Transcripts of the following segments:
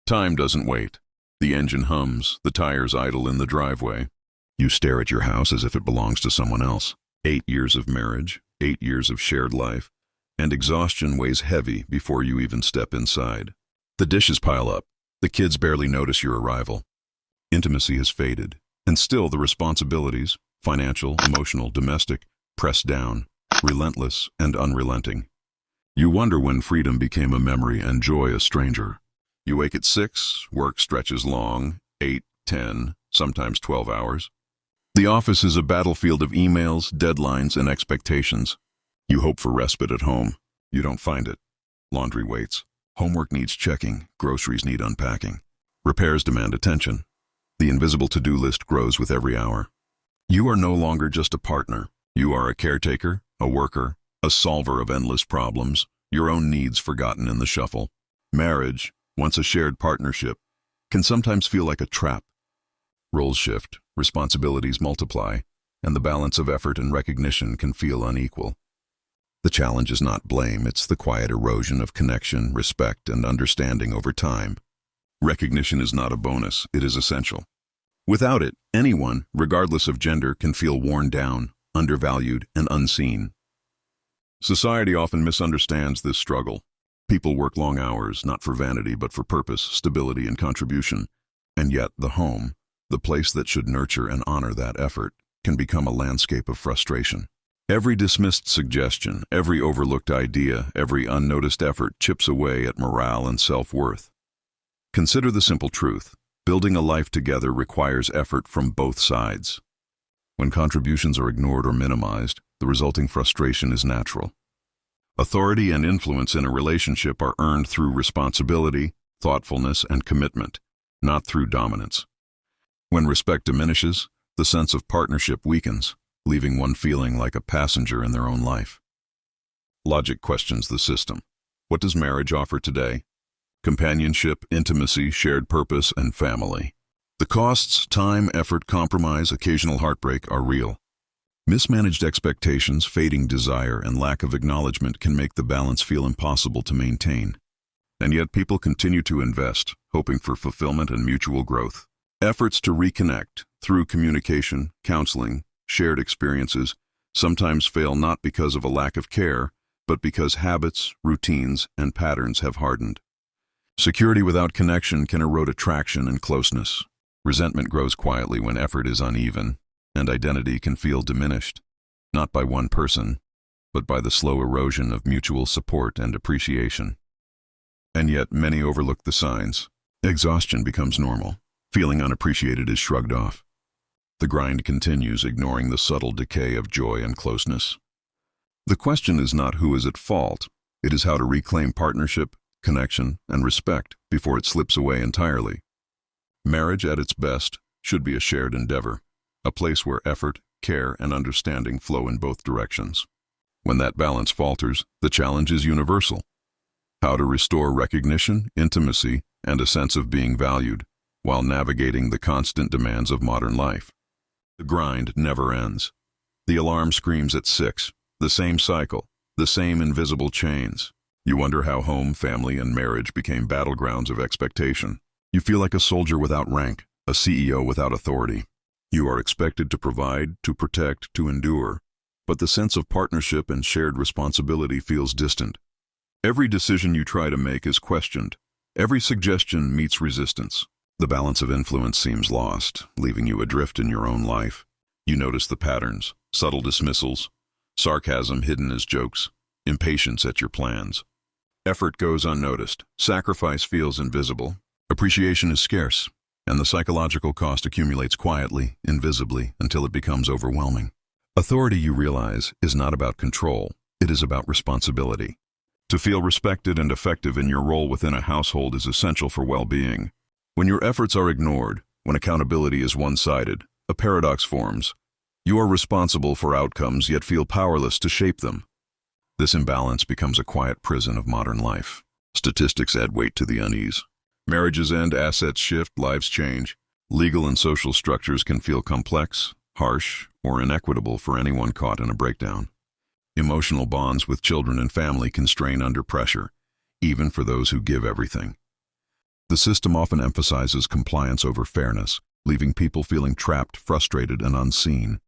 Time doesn't wait. The engine hums, the tires idle in the driveway. You stare at your house as if it belongs to someone else. 8 years of marriage, 8 years of shared life, and exhaustion weighs heavy before you even step inside. The dishes pile up. The kids barely notice your arrival. Intimacy has faded, and still the responsibilities, financial, emotional, domestic, press down, relentless and unrelenting. You wonder when freedom became a memory and joy a stranger. You wake at 6, work stretches long, 8, 10, sometimes 12 hours. The office is a battlefield of emails, deadlines, and expectations. You hope for respite at home. You don't find it. Laundry waits. Homework needs checking. Groceries need unpacking. Repairs demand attention. The invisible to-do list grows with every hour. You are no longer just a partner. You are a caretaker, a worker, a solver of endless problems, your own needs forgotten in the shuffle. Marriage, once a shared partnership, can sometimes feel like a trap. Roles shift, responsibilities multiply, and the balance of effort and recognition can feel unequal. The challenge is not blame, it's the quiet erosion of connection, respect, and understanding over time. Recognition is not a bonus, it is essential. Without it, anyone, regardless of gender, can feel worn down, undervalued, and unseen. Society often misunderstands this struggle. People work long hours, not for vanity, but for purpose, stability, and contribution. And yet, the home, the place that should nurture and honor that effort, can become a landscape of frustration. Every dismissed suggestion, every overlooked idea, every unnoticed effort chips away at morale and self-worth. Consider the simple truth. Building a life together requires effort from both sides. When contributions are ignored or minimized, the resulting frustration is natural. Authority and influence in a relationship are earned through responsibility, thoughtfulness, and commitment, not through dominance. When respect diminishes, the sense of partnership weakens, leaving one feeling like a passenger in their own life. Logic questions the system. What does marriage offer today? Companionship, intimacy, shared purpose, and family. The costs, time, effort, compromise, occasional heartbreak are real. Mismanaged expectations, fading desire, and lack of acknowledgement can make the balance feel impossible to maintain. And yet people continue to invest, hoping for fulfillment and mutual growth. Efforts to reconnect, through communication, counseling, shared experiences, sometimes fail not because of a lack of care, but because habits, routines, and patterns have hardened. Security without connection can erode attraction and closeness. Resentment grows quietly when effort is uneven, and identity can feel diminished, not by one person, but by the slow erosion of mutual support and appreciation. And yet many overlook the signs. Exhaustion becomes normal. Feeling unappreciated is shrugged off. The grind continues, ignoring the subtle decay of joy and closeness. The question is not who is at fault, it is how to reclaim partnership, connection, and respect before it slips away entirely. Marriage at its best should be a shared endeavor, a place where effort, care, and understanding flow in both directions. When that balance falters, the challenge is universal. How to restore recognition, intimacy, and a sense of being valued, while navigating the constant demands of modern life. The grind never ends. The alarm screams at 6, the same cycle, the same invisible chains. You wonder how home, family, and marriage became battlegrounds of expectation. You feel like a soldier without rank, a CEO without authority. You are expected to provide, to protect, to endure, but the sense of partnership and shared responsibility feels distant. Every decision you try to make is questioned. Every suggestion meets resistance. The balance of influence seems lost, leaving you adrift in your own life. You notice the patterns, subtle dismissals, sarcasm hidden as jokes, impatience at your plans. Effort goes unnoticed, sacrifice feels invisible, appreciation is scarce, and the psychological cost accumulates quietly, invisibly, until it becomes overwhelming. Authority, you realize, is not about control, it is about responsibility. To feel respected and effective in your role within a household is essential for well-being. When your efforts are ignored, when accountability is one-sided, a paradox forms. You are responsible for outcomes yet feel powerless to shape them. This imbalance becomes a quiet prison of modern life. Statistics add weight to the unease. Marriages end, assets shift, lives change. Legal and social structures can feel complex, harsh, or inequitable for anyone caught in a breakdown. Emotional bonds with children and family can strain under pressure, even for those who give everything. The system often emphasizes compliance over fairness, leaving people feeling trapped, frustrated, and unseen.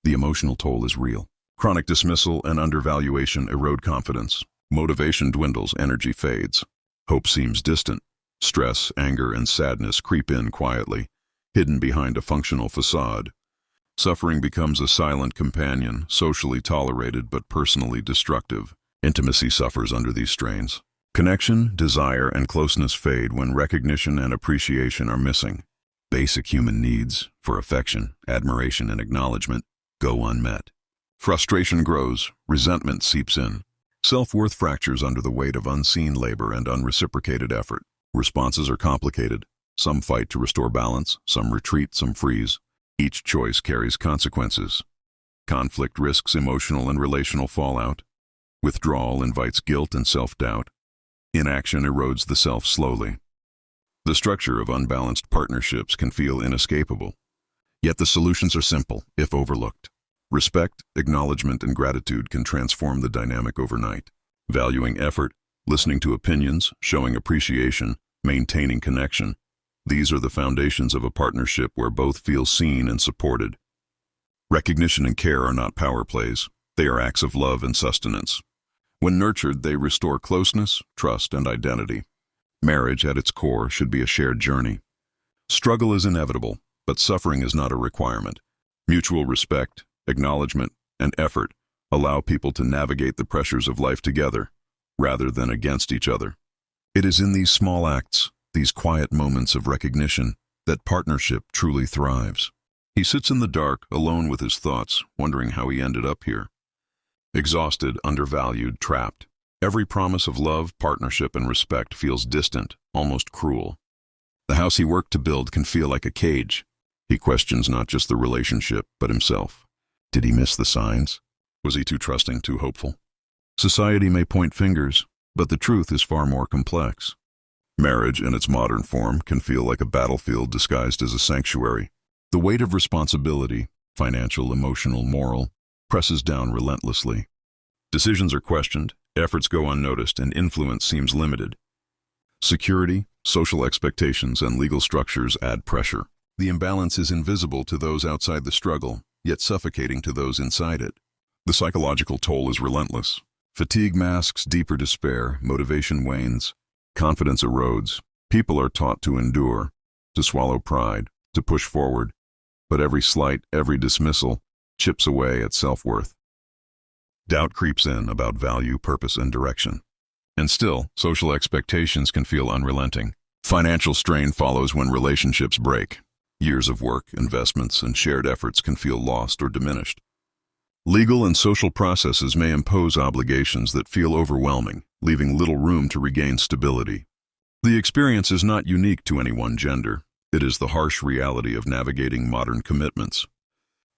The emotional toll is real. Chronic dismissal and undervaluation erode confidence. Motivation dwindles, energy fades. Hope seems distant. Stress, anger, and sadness creep in quietly, hidden behind a functional facade. Suffering becomes a silent companion, socially tolerated but personally destructive. Intimacy suffers under these strains. Connection, desire, and closeness fade when recognition and appreciation are missing. Basic human needs for affection, admiration, and acknowledgement go unmet. Frustration grows, resentment seeps in. Self-worth fractures under the weight of unseen labor and unreciprocated effort. Responses are complicated. Some fight to restore balance, some retreat, some freeze. Each choice carries consequences. Conflict risks emotional and relational fallout. Withdrawal invites guilt and self-doubt. Inaction erodes the self slowly. The structure of unbalanced partnerships can feel inescapable. Yet the solutions are simple, if overlooked. Respect, acknowledgement, and gratitude can transform the dynamic overnight. Valuing effort, listening to opinions, showing appreciation, maintaining connection. These are the foundations of a partnership where both feel seen and supported. Recognition and care are not power plays. They are acts of love and sustenance. When nurtured, they restore closeness, trust, and identity. Marriage, at its core, should be a shared journey. Struggle is inevitable, but suffering is not a requirement. Mutual respect, acknowledgement, and effort allow people to navigate the pressures of life together, rather than against each other. It is in these small acts, these quiet moments of recognition, that partnership truly thrives. He sits in the dark, alone with his thoughts, wondering how he ended up here. Exhausted, undervalued, trapped. Every promise of love, partnership, and respect feels distant, almost cruel. The house he worked to build can feel like a cage. He questions not just the relationship, but himself. Did he miss the signs? Was he too trusting, too hopeful? Society may point fingers, but the truth is far more complex. Marriage, in its modern form, can feel like a battlefield disguised as a sanctuary. The weight of responsibility, financial, emotional, moral, presses down relentlessly. Decisions are questioned, efforts go unnoticed, and influence seems limited. Security, social expectations, and legal structures add pressure. The imbalance is invisible to those outside the struggle, yet suffocating to those inside it. The psychological toll is relentless. Fatigue masks deeper despair, motivation wanes, confidence erodes. People are taught to endure, to swallow pride, to push forward. But every slight, every dismissal, chips away at self-worth. Doubt creeps in about value, purpose, and direction. And still, social expectations can feel unrelenting. Financial strain follows when relationships break. Years of work, investments, and shared efforts can feel lost or diminished. Legal and social processes may impose obligations that feel overwhelming, leaving little room to regain stability. The experience is not unique to any one gender. It is the harsh reality of navigating modern commitments.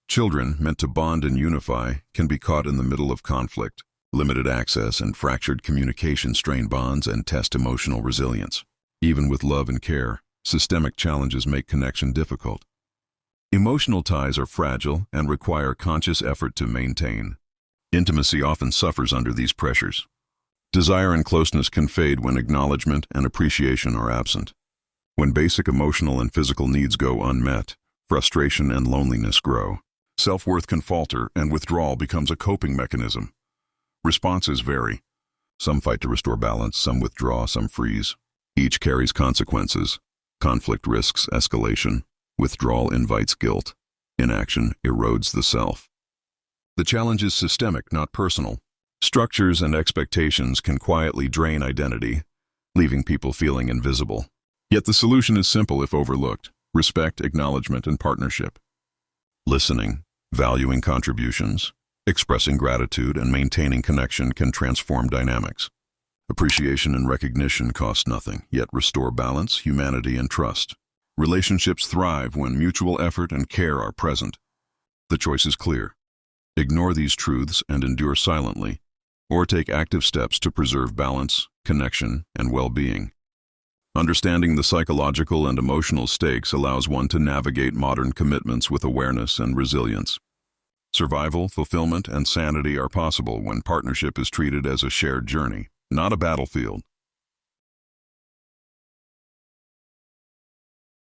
Children, meant to bond and unify, can be caught in the middle of conflict. Limited access and fractured communication strain bonds and test emotional resilience. Even with love and care, systemic challenges make connection difficult. Emotional ties are fragile and require conscious effort to maintain. Intimacy often suffers under these pressures. Desire and closeness can fade when acknowledgement and appreciation are absent. When basic emotional and physical needs go unmet, frustration and loneliness grow. Self-worth can falter and withdrawal becomes a coping mechanism. Responses vary. Some fight to restore balance, some withdraw, some freeze. Each carries consequences. Conflict risks escalation. Withdrawal invites guilt. Inaction erodes the self. The challenge is systemic, not personal. Structures and expectations can quietly drain identity, leaving people feeling invisible. Yet the solution is simple if overlooked: respect, acknowledgement, and partnership. Listening, valuing contributions, expressing gratitude, and maintaining connection can transform dynamics. Appreciation and recognition cost nothing, yet restore balance, humanity, and trust. Relationships thrive when mutual effort and care are present. The choice is clear. Ignore these truths and endure silently, or take active steps to preserve balance, connection, and well-being. Understanding the psychological and emotional stakes allows one to navigate modern commitments with awareness and resilience. Survival, fulfillment, and sanity are possible when partnership is treated as a shared journey, not a battlefield.